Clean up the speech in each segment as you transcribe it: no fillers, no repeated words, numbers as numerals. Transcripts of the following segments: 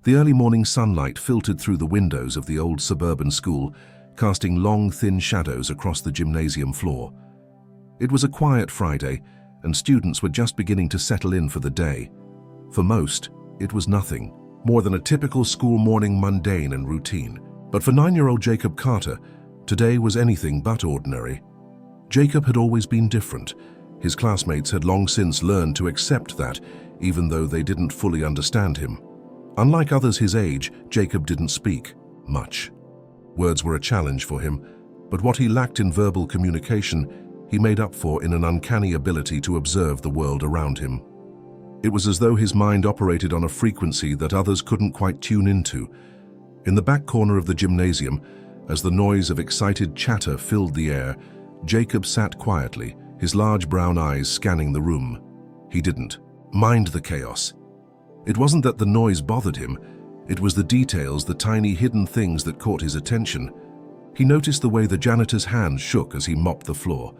The early morning sunlight filtered through the windows of the old suburban school, casting long, thin shadows across the gymnasium floor. It was a quiet Friday, and students were just beginning to settle in for the day. For most, it was nothing more than a typical school morning, mundane and routine. But for 9-year-old Jacob Carter, today was anything but ordinary. Jacob had always been different. His classmates had long since learned to accept that, even though they didn't fully understand him. Unlike others his age, Jacob didn't speak much. Words were a challenge for him, but what he lacked in verbal communication, he made up for in an uncanny ability to observe the world around him. It was as though his mind operated on a frequency that others couldn't quite tune into. In the back corner of the gymnasium, as the noise of excited chatter filled the air, Jacob sat quietly, his large brown eyes scanning the room. He didn't mind the chaos. It wasn't that the noise bothered him, it was the details, the tiny hidden things that caught his attention. He noticed the way the janitor's hand shook as he mopped the floor,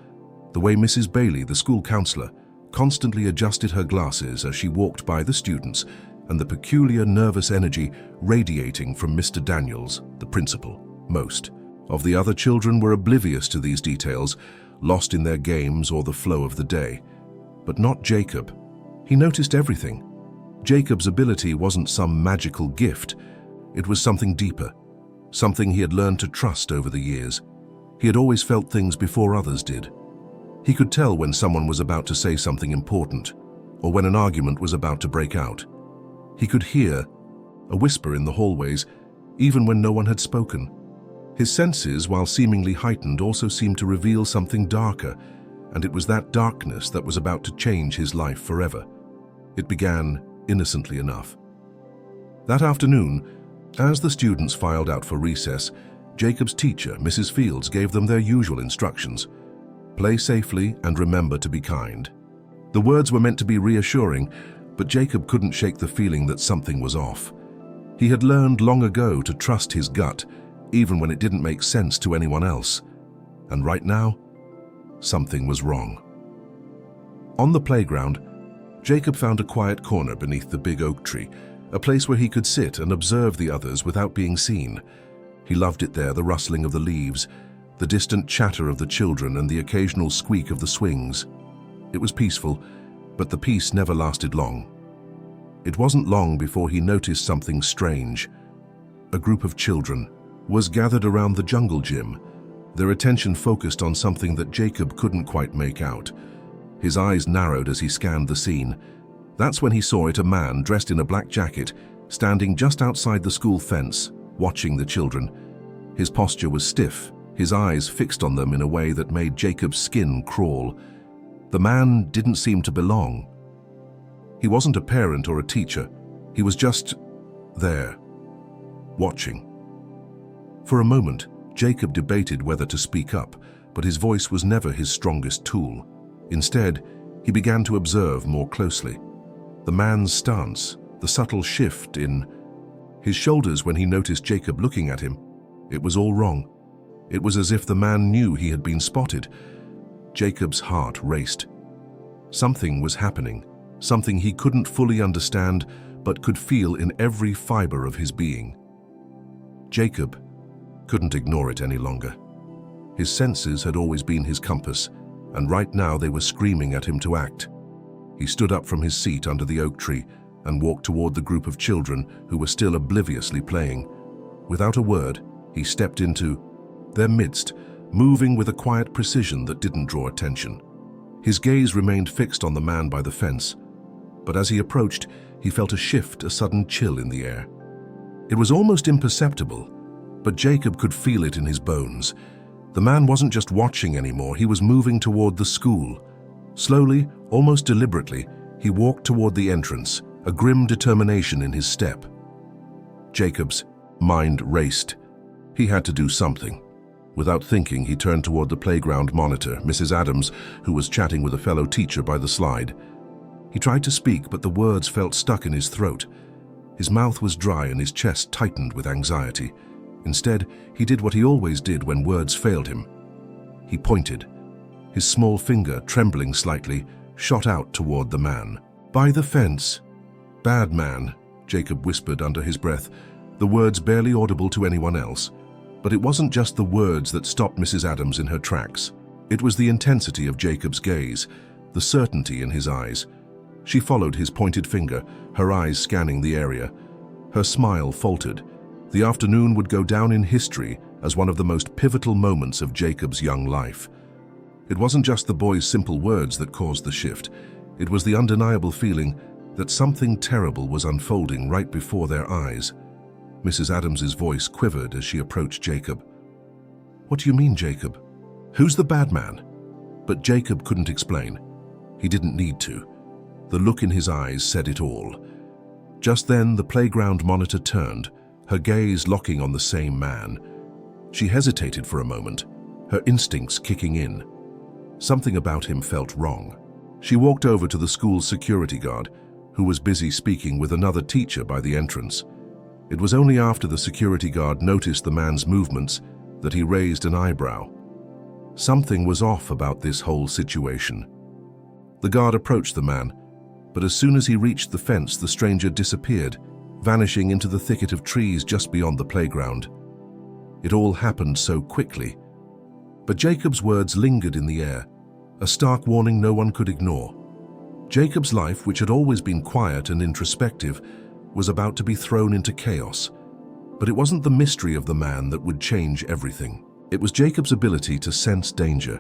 the way Mrs. Bailey, the school counselor, constantly adjusted her glasses as she walked by the students, and the peculiar nervous energy radiating from Mr. Daniels, the principal. Most of the other children were oblivious to these details, lost in their games or the flow of the day. But not Jacob. He noticed everything. Jacob's ability wasn't some magical gift. It was something deeper, something he had learned to trust over the years. He had always felt things before others did. He could tell when someone was about to say something important, or when an argument was about to break out. He could hear a whisper in the hallways, even when no one had spoken. His senses, while seemingly heightened, also seemed to reveal something darker, and it was that darkness that was about to change his life forever. It began innocently enough. That afternoon, as the students filed out for recess, Jacob's teacher, Mrs. Fields, gave them their usual instructions. Play safely and remember to be kind. The words were meant to be reassuring, but Jacob couldn't shake the feeling that something was off. He had learned long ago to trust his gut, even when it didn't make sense to anyone else. And right now, something was wrong. On the playground, Jacob found a quiet corner beneath the big oak tree, a place where he could sit and observe the others without being seen. He loved it there, the rustling of the leaves, the distant chatter of the children, and the occasional squeak of the swings. It was peaceful, but the peace never lasted long. It wasn't long before he noticed something strange. A group of children was gathered around the jungle gym, their attention focused on something that Jacob couldn't quite make out. His eyes narrowed as he scanned the scene. That's when he saw it, a man dressed in a black jacket, standing just outside the school fence, watching the children. His posture was stiff, his eyes fixed on them in a way that made Jacob's skin crawl. The man didn't seem to belong. He wasn't a parent or a teacher. He was just there, watching. For a moment, Jacob debated whether to speak up, but his voice was never his strongest tool. Instead, he began to observe more closely. The man's stance, the subtle shift in his shoulders when he noticed Jacob looking at him. It was all wrong. It was as if the man knew he had been spotted. Jacob's heart raced. Something was happening, something he couldn't fully understand, but could feel in every fiber of his being. Jacob couldn't ignore it any longer. His senses had always been his compass, and right now they were screaming at him to act. He stood up from his seat under the oak tree and walked toward the group of children who were still obliviously playing. Without a word, he stepped into their midst, moving with a quiet precision that didn't draw attention. His gaze remained fixed on the man by the fence, but as he approached, he felt a shift, a sudden chill in the air. It was almost imperceptible, but Jacob could feel it in his bones. The man wasn't just watching anymore, he was moving toward the school. Slowly, almost deliberately, he walked toward the entrance, a grim determination in his step. Jacob's mind raced. He had to do something. Without thinking, he turned toward the playground monitor, Mrs. Adams, who was chatting with a fellow teacher by the slide. He tried to speak, but the words felt stuck in his throat. His mouth was dry and his chest tightened with anxiety. Instead, he did what he always did when words failed him. He pointed. His small finger, trembling slightly, shot out toward the man. By the fence. Bad man, Jacob whispered under his breath, the words barely audible to anyone else. But it wasn't just the words that stopped Mrs. Adams in her tracks. It was the intensity of Jacob's gaze, the certainty in his eyes. She followed his pointed finger, her eyes scanning the area. Her smile faltered. The afternoon would go down in history as one of the most pivotal moments of Jacob's young life. It wasn't just the boy's simple words that caused the shift. It was the undeniable feeling that something terrible was unfolding right before their eyes. Mrs. Adams's voice quivered as she approached Jacob. "What do you mean, Jacob? Who's the bad man?" But Jacob couldn't explain. He didn't need to. The look in his eyes said it all. Just then, the playground monitor turned, her gaze locking on the same man. She hesitated for a moment, her instincts kicking in. Something about him felt wrong. She walked over to the school's security guard, who was busy speaking with another teacher by the entrance. It was only after the security guard noticed the man's movements that he raised an eyebrow. Something was off about this whole situation. The guard approached the man, but as soon as he reached the fence, the stranger disappeared, vanishing into the thicket of trees just beyond the playground. It all happened so quickly. But Jacob's words lingered in the air, a stark warning no one could ignore. Jacob's life, which had always been quiet and introspective, was about to be thrown into chaos. But it wasn't the mystery of the man that would change everything. It was Jacob's ability to sense danger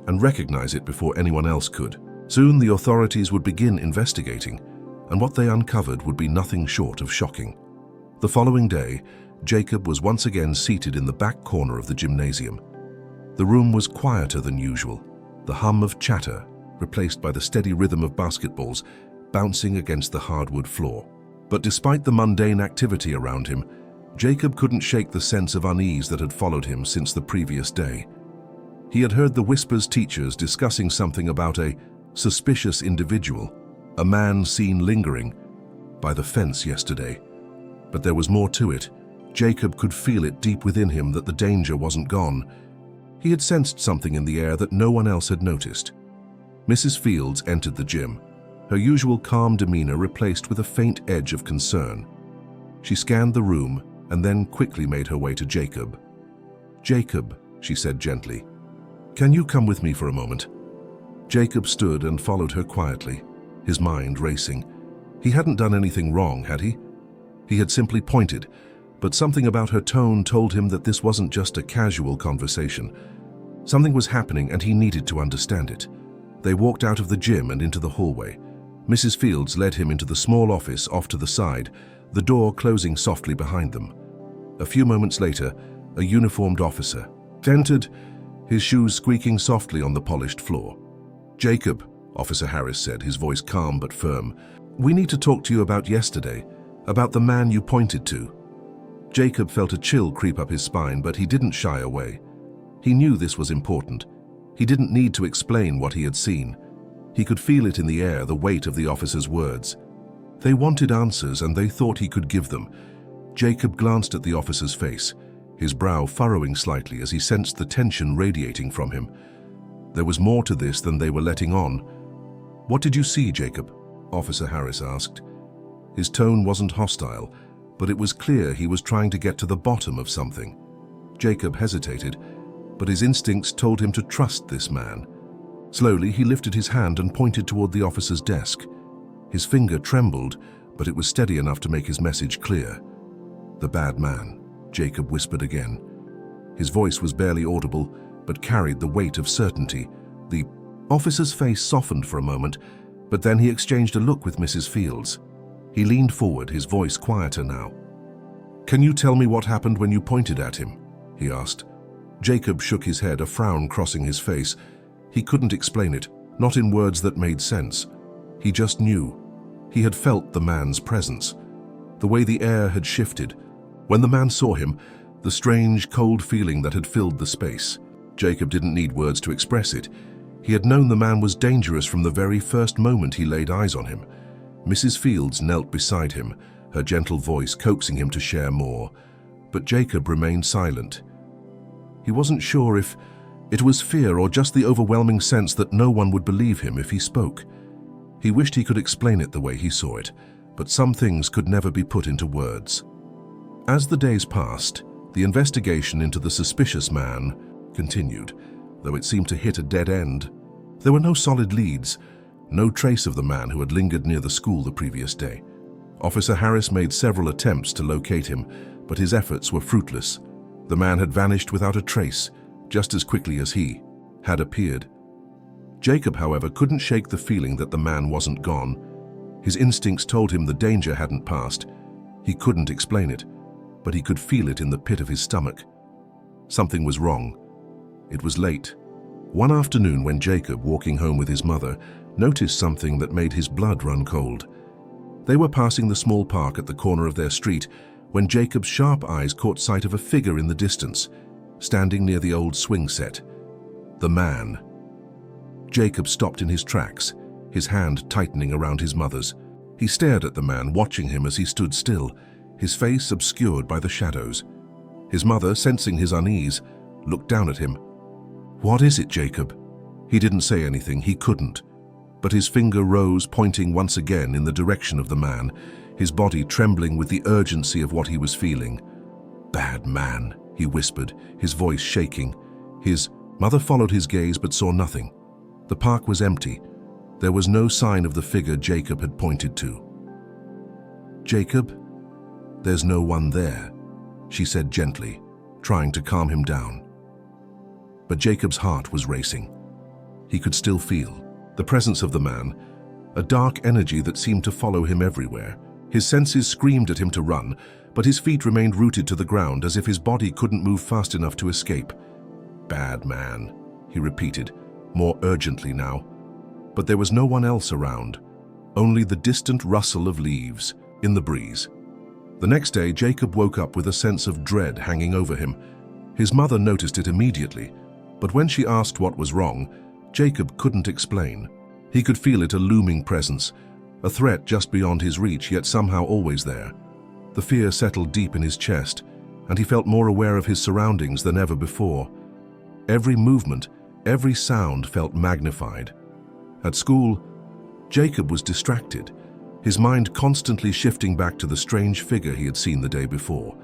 and recognize it before anyone else could. Soon the authorities would begin investigating, and what they uncovered would be nothing short of shocking. The following day, Jacob was once again seated in the back corner of the gymnasium. The room was quieter than usual, the hum of chatter replaced by the steady rhythm of basketballs bouncing against the hardwood floor. But despite the mundane activity around him, Jacob couldn't shake the sense of unease that had followed him since the previous day. He had heard the Whispers teachers discussing something about a suspicious individual, a man seen lingering by the fence yesterday. But there was more to it. Jacob could feel it deep within him that the danger wasn't gone. He had sensed something in the air that no one else had noticed. Mrs. Fields entered the gym, her usual calm demeanor replaced with a faint edge of concern. She scanned the room and then quickly made her way to Jacob. "Jacob," she said gently, "can you come with me for a moment?" Jacob stood and followed her quietly, his mind racing. He hadn't done anything wrong, had he? He had simply pointed, but something about her tone told him that this wasn't just a casual conversation. Something was happening and he needed to understand it. They walked out of the gym and into the hallway. Mrs. Fields led him into the small office off to the side, the door closing softly behind them. A few moments later, a uniformed officer entered, his shoes squeaking softly on the polished floor. "Jacob," Officer Harris said, his voice calm but firm, "we need to talk to you about yesterday, about the man you pointed to." Jacob felt a chill creep up his spine, but he didn't shy away. He knew this was important. He didn't need to explain what he had seen. He could feel it in the air, the weight of the officer's words. They wanted answers, and they thought he could give them. Jacob glanced at the officer's face, his brow furrowing slightly as he sensed the tension radiating from him. There was more to this than they were letting on. "What did you see, Jacob?" Officer Harris asked. His tone wasn't hostile, but it was clear he was trying to get to the bottom of something. Jacob hesitated, but his instincts told him to trust this man. Slowly, he lifted his hand and pointed toward the officer's desk. His finger trembled, but it was steady enough to make his message clear. "The bad man," Jacob whispered again. His voice was barely audible, but carried the weight of certainty. The officer's face softened for a moment, but then he exchanged a look with Mrs. Fields. He leaned forward, his voice quieter now. "Can you tell me what happened when you pointed at him?" he asked. Jacob shook his head, a frown crossing his face. He couldn't explain it, not in words that made sense. He just knew. He had felt the man's presence. The way the air had shifted. When the man saw him, the strange, cold feeling that had filled the space. Jacob didn't need words to express it. He had known the man was dangerous from the very first moment he laid eyes on him. Mrs. Fields knelt beside him, her gentle voice coaxing him to share more. But Jacob remained silent. He wasn't sure if it was fear or just the overwhelming sense that no one would believe him if he spoke. He wished he could explain it the way he saw it, but some things could never be put into words. As the days passed, the investigation into the suspicious man continued, though it seemed to hit a dead end. There were no solid leads, no trace of the man who had lingered near the school the previous day. Officer Harris made several attempts to locate him, but his efforts were fruitless. The man had vanished without a trace, just as quickly as he had appeared. Jacob, however, couldn't shake the feeling that the man wasn't gone. His instincts told him the danger hadn't passed. He couldn't explain it, but he could feel it in the pit of his stomach. Something was wrong. It was late. One afternoon when Jacob, walking home with his mother, noticed something that made his blood run cold. They were passing the small park at the corner of their street when Jacob's sharp eyes caught sight of a figure in the distance, standing near the old swing set. The man. Jacob stopped in his tracks, his hand tightening around his mother's. He stared at the man, watching him as he stood still, his face obscured by the shadows. His mother, sensing his unease, looked down at him. "What is it, Jacob?" He didn't say anything, he couldn't. But his finger rose, pointing once again in the direction of the man, his body trembling with the urgency of what he was feeling. "Bad man," he whispered, his voice shaking. His mother followed his gaze but saw nothing. The park was empty. There was no sign of the figure Jacob had pointed to. "Jacob, there's no one there," she said gently, trying to calm him down. But Jacob's heart was racing. He could still feel the presence of the man, a dark energy that seemed to follow him everywhere. His senses screamed at him to run, but his feet remained rooted to the ground as if his body couldn't move fast enough to escape. "Bad man," he repeated, more urgently now. But there was no one else around, only the distant rustle of leaves in the breeze. The next day, Jacob woke up with a sense of dread hanging over him. His mother noticed it immediately, but when she asked what was wrong, Jacob couldn't explain. He could feel it, a looming presence, a threat just beyond his reach, yet somehow always there. The fear settled deep in his chest, and he felt more aware of his surroundings than ever before. Every movement, every sound felt magnified. At school, Jacob was distracted, his mind constantly shifting back to the strange figure he had seen the day before.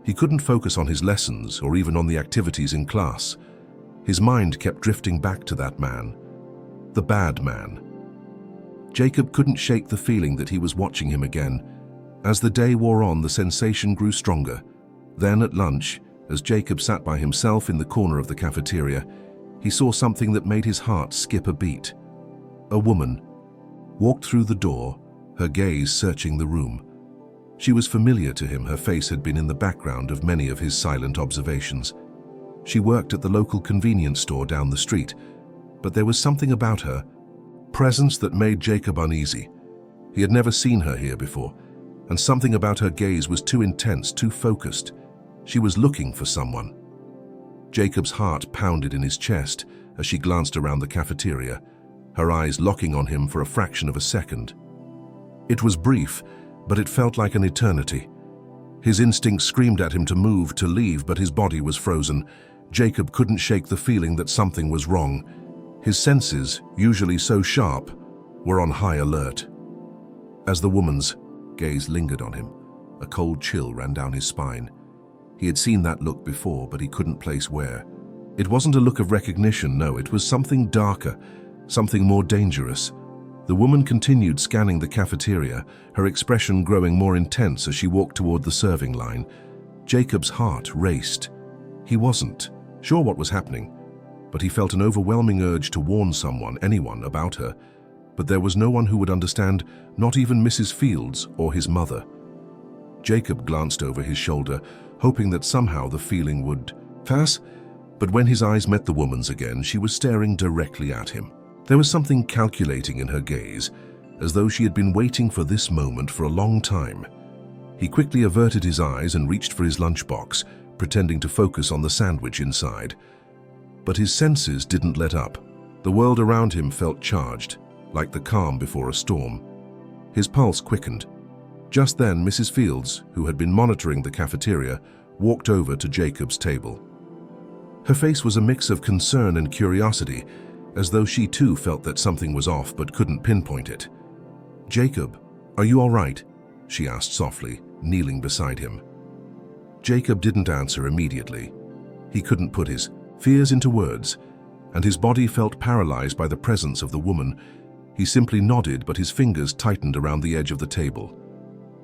He couldn't focus on his lessons or even on the activities in class. His mind kept drifting back to that man, the bad man. Jacob couldn't shake the feeling that he was watching him again. As the day wore on, the sensation grew stronger. Then at lunch, as Jacob sat by himself in the corner of the cafeteria, he saw something that made his heart skip a beat. A woman walked through the door, her gaze searching the room. She was familiar to him. Her face had been in the background of many of his silent observations. She worked at the local convenience store down the street, but there was something about her presence that made Jacob uneasy. He had never seen her here before, and something about her gaze was too intense, too focused. She was looking for someone. Jacob's heart pounded in his chest as she glanced around the cafeteria, her eyes locking on him for a fraction of a second. It was brief, but it felt like an eternity. His instincts screamed at him to move, to leave, but his body was frozen. Jacob couldn't shake the feeling that something was wrong. His senses, usually so sharp, were on high alert. As the woman's gaze lingered on him, a cold chill ran down his spine. He had seen that look before, but he couldn't place where. It wasn't a look of recognition, no, it was something darker, something more dangerous. The woman continued scanning the cafeteria, her expression growing more intense as she walked toward the serving line. Jacob's heart raced. He wasn't sure what was happening, but he felt an overwhelming urge to warn someone, anyone, about her. But there was no one who would understand, not even Mrs. Fields or his mother. Jacob glanced over his shoulder, hoping that somehow the feeling would pass, but when his eyes met the woman's again, she was staring directly at him. There was something calculating in her gaze, as though she had been waiting for this moment for a long time. He quickly averted his eyes and reached for his lunchbox, pretending to focus on the sandwich inside. But his senses didn't let up. The world around him felt charged, like the calm before a storm. His pulse quickened. Just then, Mrs. Fields, who had been monitoring the cafeteria, walked over to Jacob's table. Her face was a mix of concern and curiosity, as though she too felt that something was off but couldn't pinpoint it. "Jacob, are you all right?" she asked softly, kneeling beside him. Jacob didn't answer immediately. He couldn't put his fears into words, and his body felt paralyzed by the presence of the woman. He simply nodded, but his fingers tightened around the edge of the table.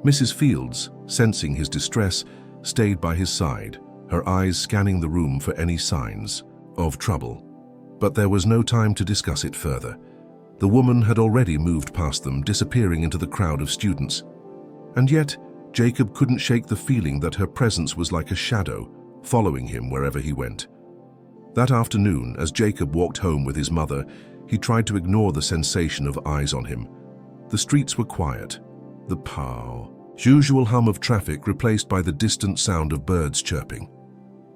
Mrs. Fields, sensing his distress, stayed by his side, her eyes scanning the room for any signs of trouble. But there was no time to discuss it further. The woman had already moved past them, disappearing into the crowd of students. And yet, Jacob couldn't shake the feeling that her presence was like a shadow, following him wherever he went. That afternoon, as Jacob walked home with his mother, he tried to ignore the sensation of eyes on him. The streets were quiet. The usual hum of traffic replaced by the distant sound of birds chirping.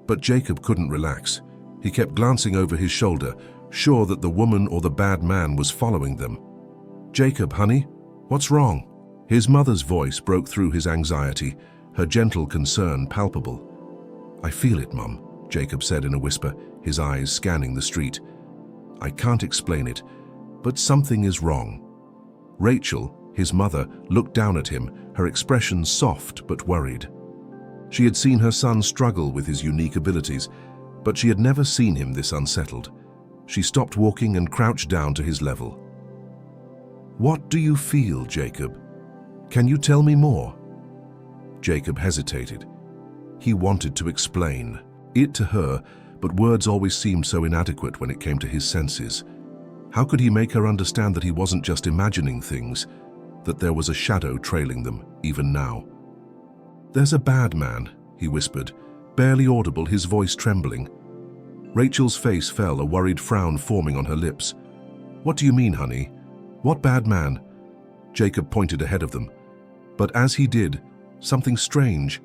But Jacob couldn't relax. He kept glancing over his shoulder, sure that the woman or the bad man was following them. "Jacob, honey, what's wrong?" His mother's voice broke through his anxiety, her gentle concern palpable. "I feel it, Mum," Jacob said in a whisper, his eyes scanning the street. "I can't explain it, but something is wrong." Rachel, his mother, looked down at him, her expression soft but worried. She had seen her son struggle with his unique abilities, but she had never seen him this unsettled. She stopped walking and crouched down to his level. "What do you feel, Jacob? Can you tell me more?" Jacob hesitated. He wanted to explain it to her, but words always seemed so inadequate when it came to his senses. How could he make her understand that he wasn't just imagining things, that there was a shadow trailing them, even now? "There's a bad man," he whispered, barely audible, his voice trembling. Rachel's face fell, a worried frown forming on her lips. "What do you mean, honey? What bad man?" Jacob pointed ahead of them. But as he did, something strange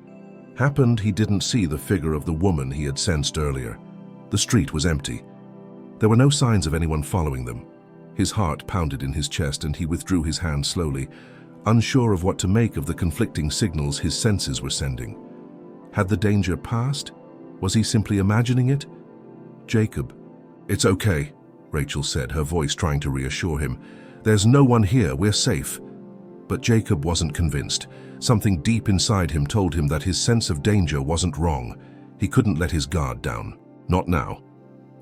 happened. He didn't see the figure of the woman he had sensed earlier. The street was empty. There were no signs of anyone following them. His heart pounded in his chest and he withdrew his hand slowly, unsure of what to make of the conflicting signals his senses were sending. Had the danger passed? Was he simply imagining it? "Jacob, it's okay," Rachel said, her voice trying to reassure him. "There's no one here, we're safe." But Jacob wasn't convinced. Something deep inside him told him that his sense of danger wasn't wrong. He couldn't let his guard down. Not now.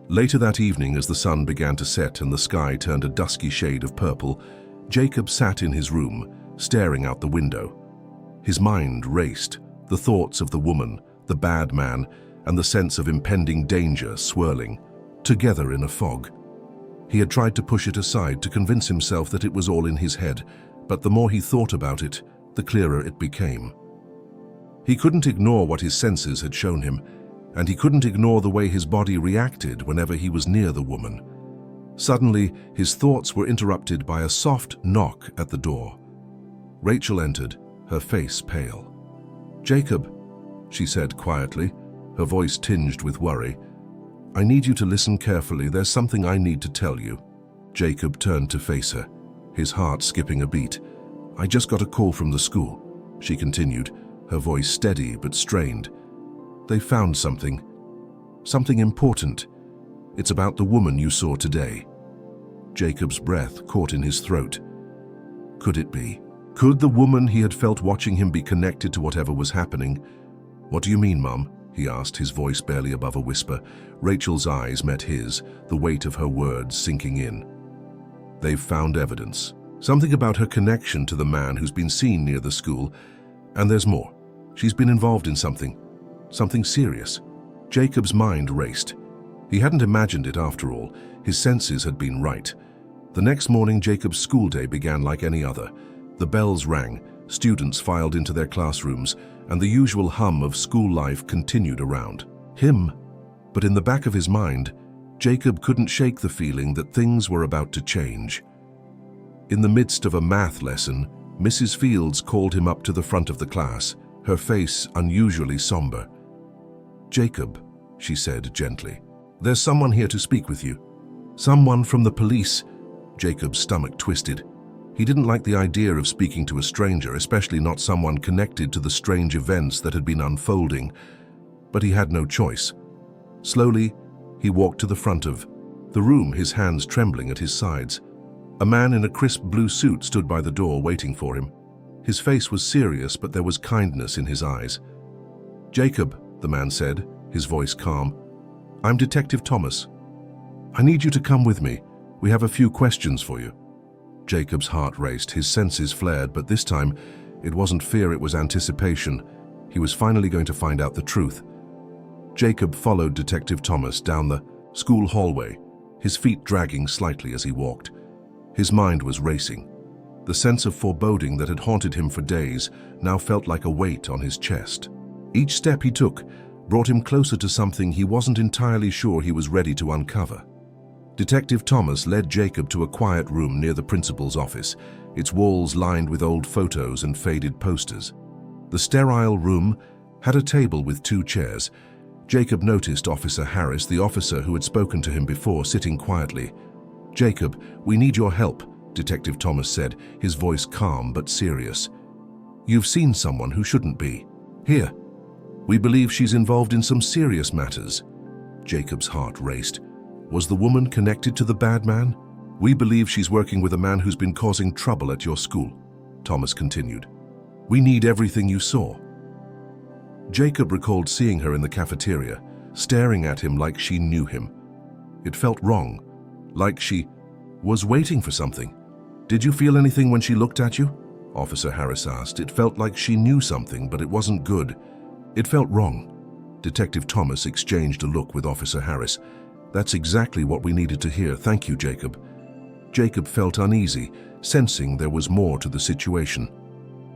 Later that evening, as the sun began to set and the sky turned a dusky shade of purple, Jacob sat in his room, staring out the window. His mind raced, the thoughts of the woman, the bad man, and the sense of impending danger swirling, together in a fog. He had tried to push it aside, to convince himself that it was all in his head, but the more he thought about it, the clearer it became. He couldn't ignore what his senses had shown him, and he couldn't ignore the way his body reacted whenever he was near the woman. Suddenly, his thoughts were interrupted by a soft knock at the door. Rachel entered, her face pale. "Jacob," she said quietly, her voice tinged with worry, "I need you to listen carefully. There's something I need to tell you." Jacob turned to face her, his heart skipping a beat. "I just got a call from the school," she continued, her voice steady but strained. "They found something important. It's about the woman you saw today." Jacob's breath caught in his throat. Could it be? Could the woman he had felt watching him be connected to whatever was happening? "What do you mean, Mum?" he asked, his voice barely above a whisper. Rachel's eyes met his, the weight of her words sinking in. "They've found evidence. Something about her connection to the man who's been seen near the school. And there's more. She's been involved in something serious." Jacob's mind raced. He hadn't imagined it after all. His senses had been right. The next morning, Jacob's school day began like any other. The bells rang, students filed into their classrooms, and the usual hum of school life continued around him. But in the back of his mind, Jacob couldn't shake the feeling that things were about to change. In the midst of a math lesson, Mrs. Fields called him up to the front of the class, her face unusually somber. "Jacob," she said gently, "there's someone here to speak with you." "Someone from the police?" Jacob's stomach twisted. He didn't like the idea of speaking to a stranger, especially not someone connected to the strange events that had been unfolding. But he had no choice. Slowly, he walked to the front of the room, his hands trembling at his sides. A man in a crisp blue suit stood by the door waiting for him. His face was serious, but there was kindness in his eyes. "Jacob," the man said, his voice calm. "I'm Detective Thomas. I need you to come with me. We have a few questions for you." Jacob's heart raced, his senses flared, but this time it wasn't fear, it was anticipation. He was finally going to find out the truth. Jacob followed Detective Thomas down the school hallway, his feet dragging slightly as he walked. His mind was racing. The sense of foreboding that had haunted him for days now felt like a weight on his chest. Each step he took brought him closer to something he wasn't entirely sure he was ready to uncover. Detective Thomas led Jacob to a quiet room near the principal's office, its walls lined with old photos and faded posters. The sterile room had a table with 2 chairs. Jacob noticed Officer Harris, the officer who had spoken to him before, sitting quietly. "Jacob, we need your help," Detective Thomas said, his voice calm but serious. "You've seen someone who shouldn't be. Here. We believe she's involved in some serious matters." Jacob's heart raced. Was the woman connected to the bad man? "We believe she's working with a man who's been causing trouble at your school," Thomas continued. "We need everything you saw." Jacob recalled seeing her in the cafeteria, staring at him like she knew him. It felt wrong, like she was waiting for something. "Did you feel anything when she looked at you?" Officer Harris asked. "It felt like she knew something, but it wasn't good. It felt wrong." Detective Thomas exchanged a look with Officer Harris. "That's exactly what we needed to hear. Thank you, Jacob." Jacob felt uneasy, sensing there was more to the situation.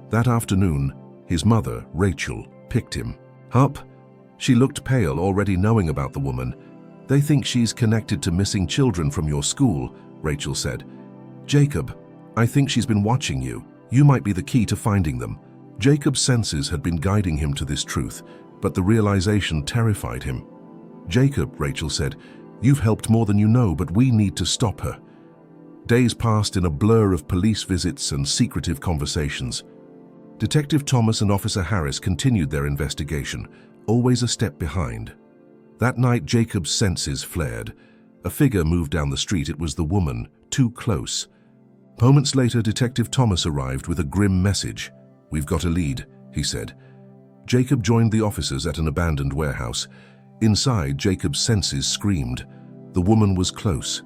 That afternoon, his mother, Rachel, picked him up. She looked pale, already knowing about the woman. "They think she's connected to missing children from your school," Rachel said. "Jacob, I think she's been watching you. You might be the key to finding them." Jacob's senses had been guiding him to this truth, but the realization terrified him. "Jacob," Rachel said, "you've helped more than you know, but we need to stop her." Days passed in a blur of police visits and secretive conversations. Detective Thomas and Officer Harris continued their investigation, always a step behind. That night, Jacob's senses flared. A figure moved down the street. It was the woman, too close. Moments later, Detective Thomas arrived with a grim message. "We've got a lead," he said. Jacob joined the officers at an abandoned warehouse. Inside, Jacob's senses screamed. The woman was close.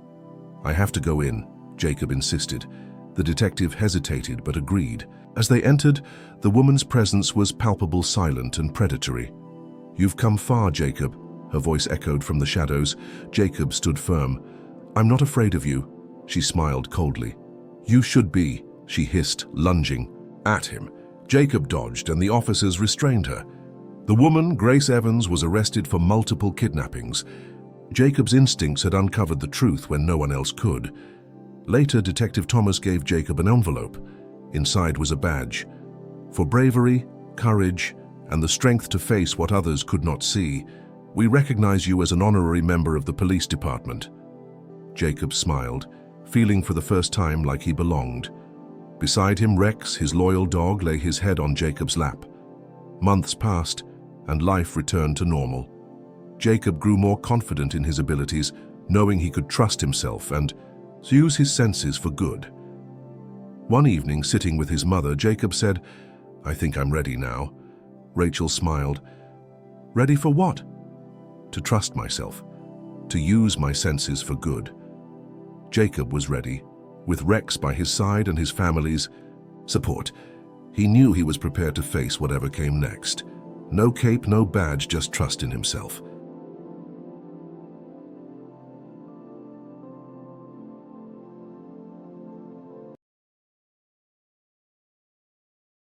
"I have to go in," Jacob insisted. The detective hesitated but agreed. As they entered, the woman's presence was palpable, silent and predatory. "You've come far, Jacob," her voice echoed from the shadows. Jacob stood firm. "I'm not afraid of you," she smiled coldly. "You should be," she hissed, lunging at him. Jacob dodged and the officers restrained her. The woman, Grace Evans, was arrested for multiple kidnappings. Jacob's instincts had uncovered the truth when no one else could. Later, Detective Thomas gave Jacob an envelope. Inside was a badge. "For bravery, courage, and the strength to face what others could not see, we recognize you as an honorary member of the police department." Jacob smiled, feeling for the first time like he belonged. Beside him, Rex, his loyal dog, lay his head on Jacob's lap. Months passed, and life returned to normal. Jacob grew more confident in his abilities, knowing he could trust himself and use his senses for good. One evening, sitting with his mother, Jacob said, "I think I'm ready now." Rachel smiled. "Ready for what?" "To trust myself, to use my senses for good." Jacob was ready, with Rex by his side and his family's support. He knew he was prepared to face whatever came next. No cape, no badge, just trust in himself.